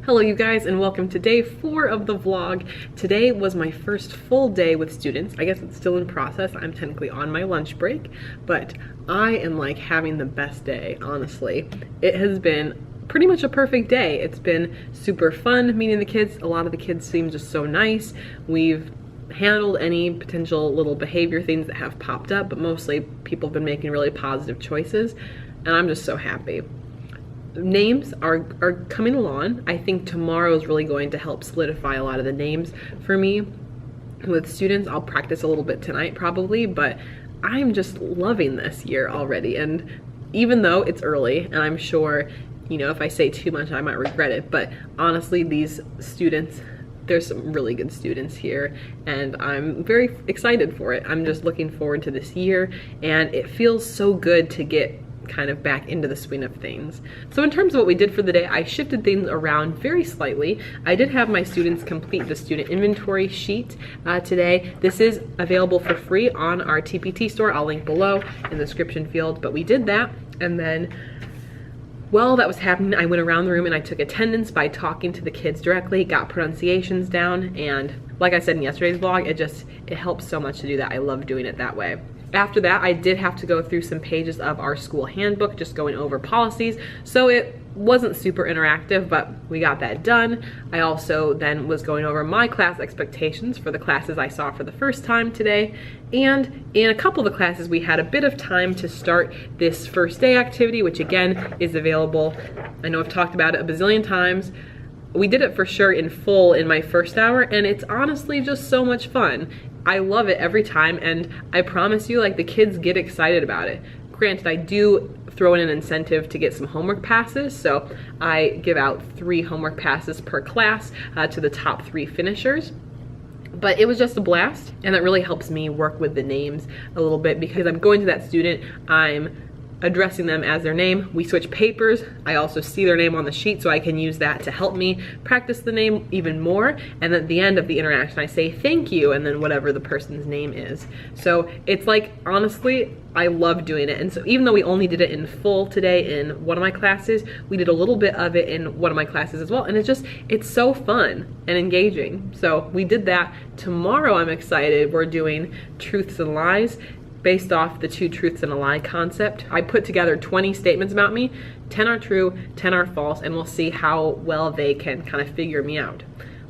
Hello you guys, and welcome to day 4 of the vlog. Today was my first full day with students. I guess it's still in process. I'm technically on my lunch break, but I am like having the best day, honestly. It has been pretty much a perfect day. It's been super fun meeting the kids. A lot of the kids seem just so nice. We've handled any potential little behavior things that have popped up, but mostly people have been making really positive choices, and I'm just so happy. Names are coming along. I think tomorrow is really going to help solidify a lot of the names for me. With students, I'll practice a little bit tonight probably, but I'm just loving this year already. And even though it's early, and I'm sure, you know, if I say too much, I might regret it, but honestly, these students, there's some really good students here, and I'm very excited for it. I'm just looking forward to this year, and it feels so good to get kind of back into the swing of things. So in terms of what we did for the day, I shifted things around very slightly. I did have my students complete the student inventory sheet today. This is available for free on our TPT store. I'll link below in the description field, but we did that. And then while that was happening, I went around the room and I took attendance by talking to the kids directly, got pronunciations down, and like I said in yesterday's vlog, it helps so much to do that. I love doing it that way. After that, I did have to go through some pages of our school handbook, just going over policies, so it wasn't super interactive, but we got that done. I also then was going over my class expectations for the classes I saw for the first time today, and in a couple of the classes we had a bit of time to start this first day activity, which again is available. I know I've talked about it a bazillion times. We did it for sure in full in my first hour, and it's honestly just so much fun. I love it every time, and I promise you, like, the kids get excited about it. Granted, I do throw in an incentive to get some homework passes, so I give out 3 homework passes per class to the top 3 finishers. But it was just a blast, and that really helps me work with the names a little bit, because I'm going to that student, I'm addressing them as their name. We switch papers. I also see their name on the sheet, so I can use that to help me practice the name even more. And at the end of the interaction, I say thank you, and then whatever the person's name is. So it's like, honestly, I love doing it. And so even though we only did it in full today in one of my classes, we did a little bit of it in one of my classes as well. And it's so fun and engaging. So we did that. Tomorrow I'm excited. We're doing truths and lies, based off the 2 truths and a lie concept. I put together 20 statements about me. 10 are true, 10 are false, and we'll see how well they can kind of figure me out.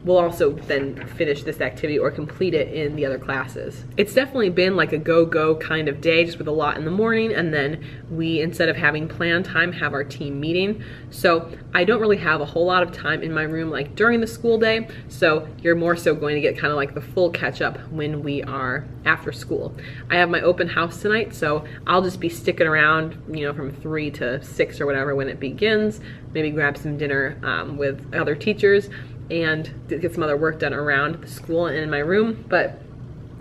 We'll also then finish this activity or complete it in the other classes. It's definitely been like a go-go kind of day, just with a lot in the morning, and then we, instead of having plan time, have our team meeting. So I don't really have a whole lot of time in my room like during the school day, so you're more so going to get kind of like the full catch-up when we are after school. I have my open house tonight, so I'll just be sticking around, you know, from 3 to 6 or whatever when it begins, maybe grab some dinner with other teachers, and get some other work done around the school and in my room. But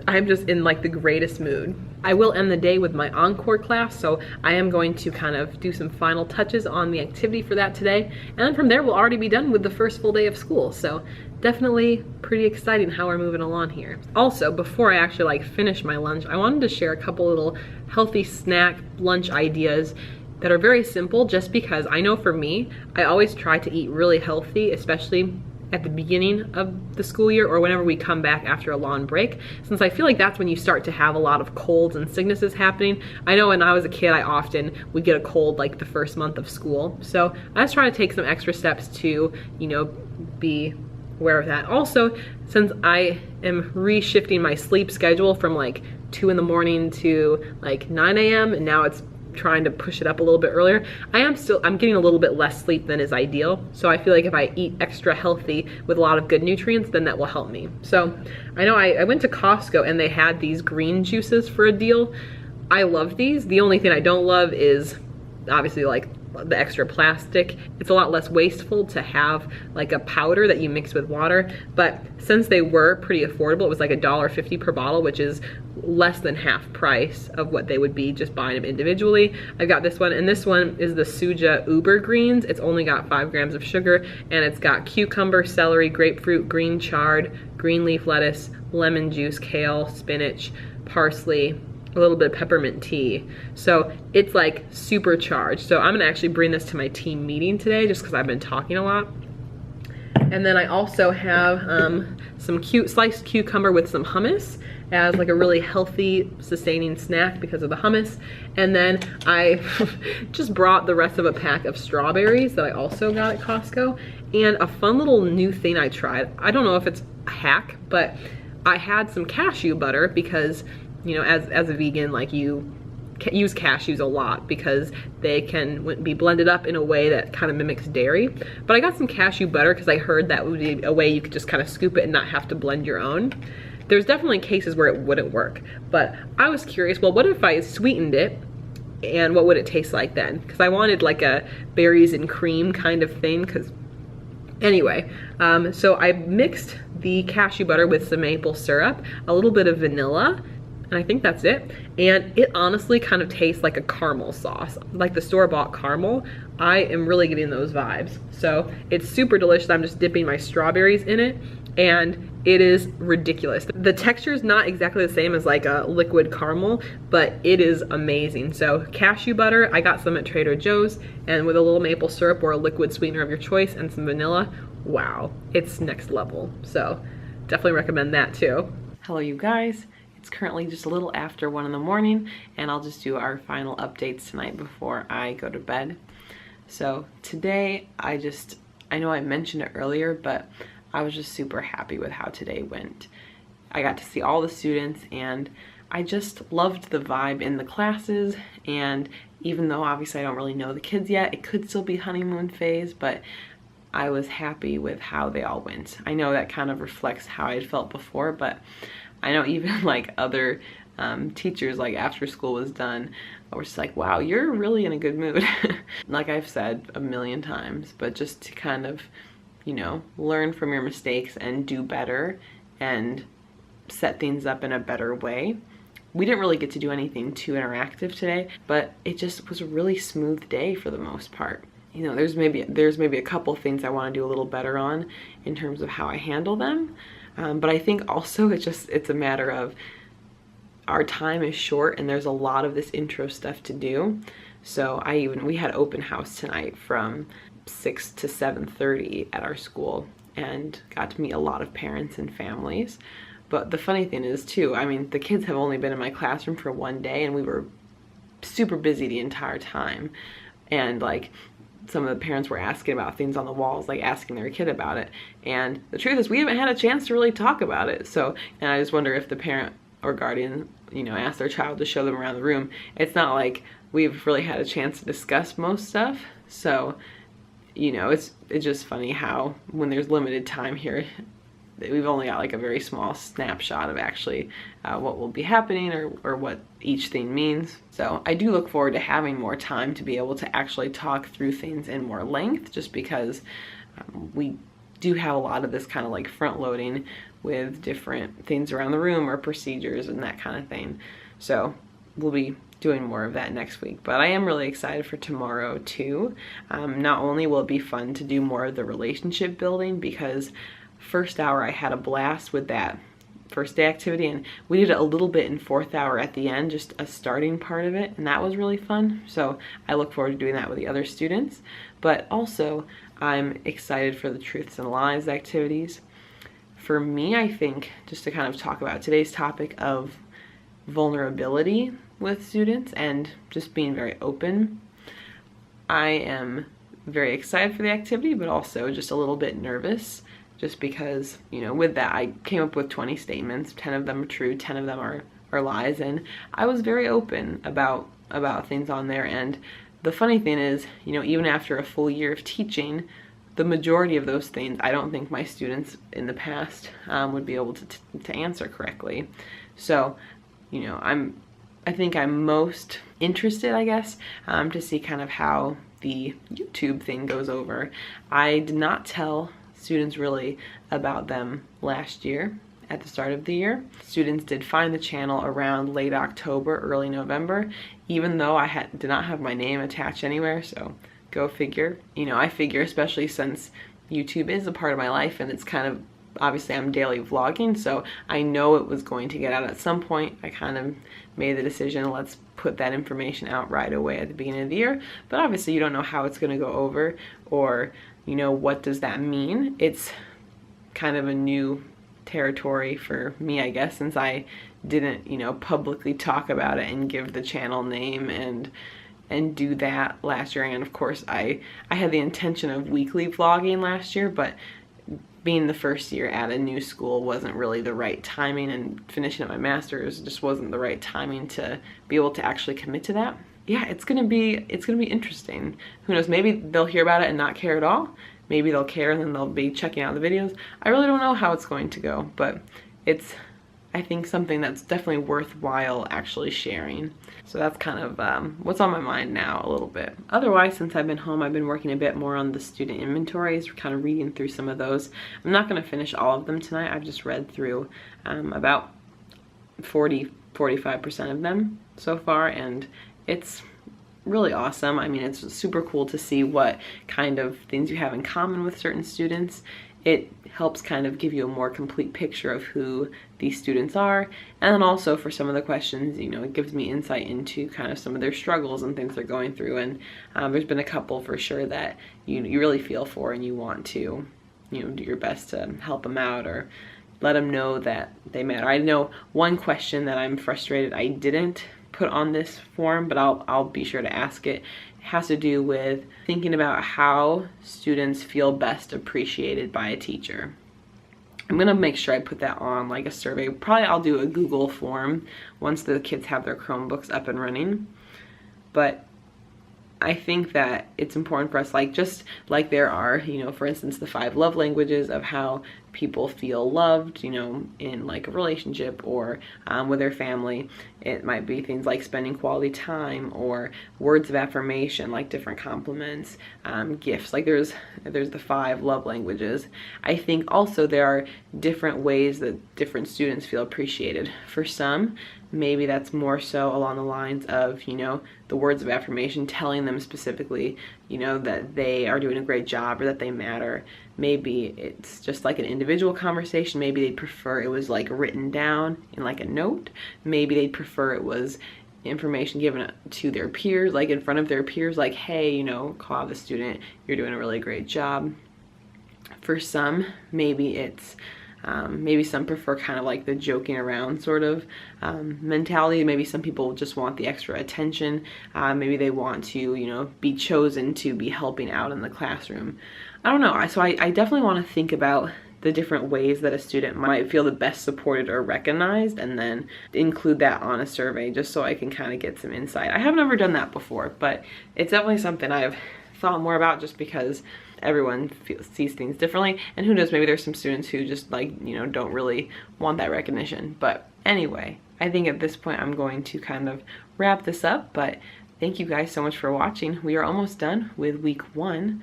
I'm just in like the greatest mood. I will end the day with my encore class, so I am going to kind of do some final touches on the activity for that today, and then from there we'll already be done with the first full day of school. So definitely pretty exciting how we're moving along here. Also, before I actually like finish my lunch, I wanted to share a couple little healthy snack lunch ideas that are very simple, just because I know for me, I always try to eat really healthy, especially at the beginning of the school year or whenever we come back after a long break, since I feel like that's when you start to have a lot of colds and sicknesses happening. I know when I was a kid, I often would get a cold like the first month of school. So I was trying to take some extra steps to, you know, be aware of that. Also, since I am reshifting my sleep schedule from like 2 in the morning to like 9 a.m. and now it's trying to push it up a little bit earlier, I'm getting a little bit less sleep than is ideal. So I feel like if I eat extra healthy with a lot of good nutrients, then that will help me. So I know I went to Costco and they had these green juices for a deal. I love these. The only thing I don't love is obviously like the extra plastic. It's a lot less wasteful to have like a powder that you mix with water, but since they were pretty affordable, it was like $1.50 per bottle, which is less than half price of what they would be just buying them individually. I've got this one, and this one is the Suja Uber Greens. It's only got 5 grams of sugar, and it's got cucumber, celery, grapefruit, green chard, green leaf lettuce, lemon juice, kale, spinach, parsley, a little bit of peppermint tea. So it's like supercharged. So I'm gonna actually bring this to my team meeting today just because I've been talking a lot. And then I also have some sliced cucumber with some hummus as like a really healthy, sustaining snack because of the hummus. And then I just brought the rest of a pack of strawberries that I also got at Costco. And a fun little new thing I tried. I don't know if it's a hack, but I had some cashew butter because, you know, as a vegan, like you use cashews a lot because they can be blended up in a way that kind of mimics dairy. But I got some cashew butter because I heard that would be a way you could just kind of scoop it and not have to blend your own. There's definitely cases where it wouldn't work, but I was curious, well, what if I sweetened it and what would it taste like then? Because I wanted like a berries and cream kind of thing, because anyway, so I mixed the cashew butter with some maple syrup, a little bit of vanilla, and I think that's it. And it honestly kind of tastes like a caramel sauce, like the store-bought caramel. I am really getting those vibes. So it's super delicious. I'm just dipping my strawberries in it, and it is ridiculous. The texture is not exactly the same as like a liquid caramel, but it is amazing. So cashew butter, I got some at Trader Joe's, and with a little maple syrup or a liquid sweetener of your choice and some vanilla, wow, it's next level. So definitely recommend that too. Hello you guys. It's currently just a little after 1 in the morning, and I'll just do our final updates tonight before I go to bed. So today, I know I mentioned it earlier, but I was just super happy with how today went. I got to see all the students, and I just loved the vibe in the classes. And even though obviously I don't really know the kids yet, it could still be honeymoon phase, but I was happy with how they all went. I know that kind of reflects how I had felt before, but I know even like other teachers, like after school was done, were just like, wow, you're really in a good mood. Like I've said a million times, but just to kind of, you know, learn from your mistakes and do better and set things up in a better way. We didn't really get to do anything too interactive today, but it just was a really smooth day for the most part. You know, there's maybe a couple things I want to do a little better on in terms of how I handle them. But I think also it's a matter of our time is short and there's a lot of this intro stuff to do. So we had open house tonight from 6 to 7:30 at our school and got to meet a lot of parents and families. But the funny thing is too, I mean, the kids have only been in my classroom for 1 day and we were super busy the entire time. And like some of the parents were asking about things on the walls, like asking their kid about it. And the truth is we haven't had a chance to really talk about it. So, and I just wonder if the parent or guardian, you know, asked their child to show them around the room. It's not like we've really had a chance to discuss most stuff. So, you know, it's just funny how when there's limited time here, we've only got like a very small snapshot of actually what will be happening or what each thing means. So I do look forward to having more time to be able to actually talk through things in more length, just because we do have a lot of this kind of like front loading with different things around the room or procedures and that kind of thing. So we'll be doing more of that next week, but I am really excited for tomorrow too. Not only will it be fun to do more of the relationship building, because first hour I had a blast with that first day activity, and we did it a little bit in fourth hour at the end, just a starting part of it, and that was really fun. So I look forward to doing that with the other students. But also I'm excited for the truths and lies activities. For me, I think, just to kind of talk about today's topic of vulnerability with students and just being very open, I am very excited for the activity, but also just a little bit nervous, just because, you know, with that I came up with 20 statements, 10 of them are true, 10 of them are lies, and I was very open about things on there. And the funny thing is, you know, even after a full year of teaching, the majority of those things I don't think my students in the past would be able to answer correctly. So, you know, I think I'm most interested, I guess, to see kind of how the YouTube thing goes over. I did not tell students really about them last year at the start of the year. Students did find the channel around late October, early November, even though I did not have my name attached anywhere, so go figure. You know, I figure, especially since YouTube is a part of my life and it's kind of, obviously I'm daily vlogging, so I know it was going to get out at some point. I kind of made the decision, let's put that information out right away at the beginning of the year. But obviously you don't know how it's going to go over, or, you know, what does that mean? It's kind of a new territory for me, I guess, since I didn't, you know, publicly talk about it and give the channel name and do that last year. And of course I had the intention of weekly vlogging last year, but being the first year at a new school wasn't really the right timing, and finishing up my master's just wasn't the right timing to be able to actually commit to that. Yeah, it's gonna be interesting. Who knows, maybe they'll hear about it and not care at all. Maybe they'll care and then they'll be checking out the videos. I really don't know how it's going to go, but it's, I think, something that's definitely worthwhile actually sharing. So that's kind of what's on my mind now a little bit. Otherwise, since I've been home, I've been working a bit more on the student inventories. We're kind of reading through some of those. I'm not going to finish all of them tonight. I've just read through about 45% of them so far, and it's really awesome. I mean, it's super cool to see what kind of things you have in common with certain students. It helps kind of give you a more complete picture of who these students are. And then also for some of the questions, you know, it gives me insight into kind of some of their struggles and things they're going through. And there's been a couple for sure that you really feel for, and you want to, you know, do your best to help them out or let them know that they matter. I know one question that I'm frustrated I didn't put on this form, but I'll be sure to ask it. It has to do with thinking about how students feel best appreciated by a teacher. I'm gonna make sure I put that on like a survey. Probably I'll do a Google form once the kids have their Chromebooks up and running. But I think that it's important for us, like, just like there are, you know, for instance, the 5 love languages of how people feel loved, you know, in like a relationship or with their family. It might be things like spending quality time or words of affirmation, like different compliments, gifts. Like there's the 5 love languages. I think also there are different ways that different students feel appreciated. For some, maybe that's more so along the lines of, you know, the words of affirmation, telling them specifically, you know, that they are doing a great job or that they matter. Maybe it's just like an individual conversation. Maybe they'd prefer it was like written down in like a note. Maybe they'd prefer it was information given to their peers, like in front of their peers, like, hey, you know, call out the student, you're doing a really great job. For some, maybe it's maybe some prefer kind of like the joking around sort of mentality. Maybe some people just want the extra attention. Maybe they want to, you know, be chosen to be helping out in the classroom. I don't know. So I definitely want to think about the different ways that a student might feel the best supported or recognized, and then include that on a survey just so I can kind of get some insight. I have never done that before, but it's definitely something I've thought more about, just because everyone sees things differently, and who knows, maybe there's some students who just, like, you know, don't really want that recognition. But anyway, I think at this point I'm going to kind of wrap this up, but thank you guys so much for watching. We are almost done with week 1,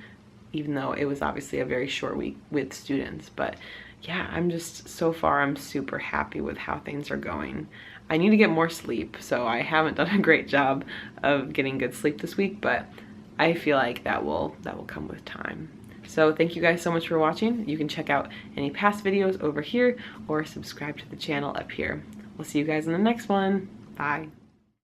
even though it was obviously a very short week with students. But yeah, I'm just, so far I'm super happy with how things are going. I need to get more sleep, so I haven't done a great job of getting good sleep this week, but I feel like that will come with time. So thank you guys so much for watching. You can check out any past videos over here or subscribe to the channel up here. We'll see you guys in the next one. Bye.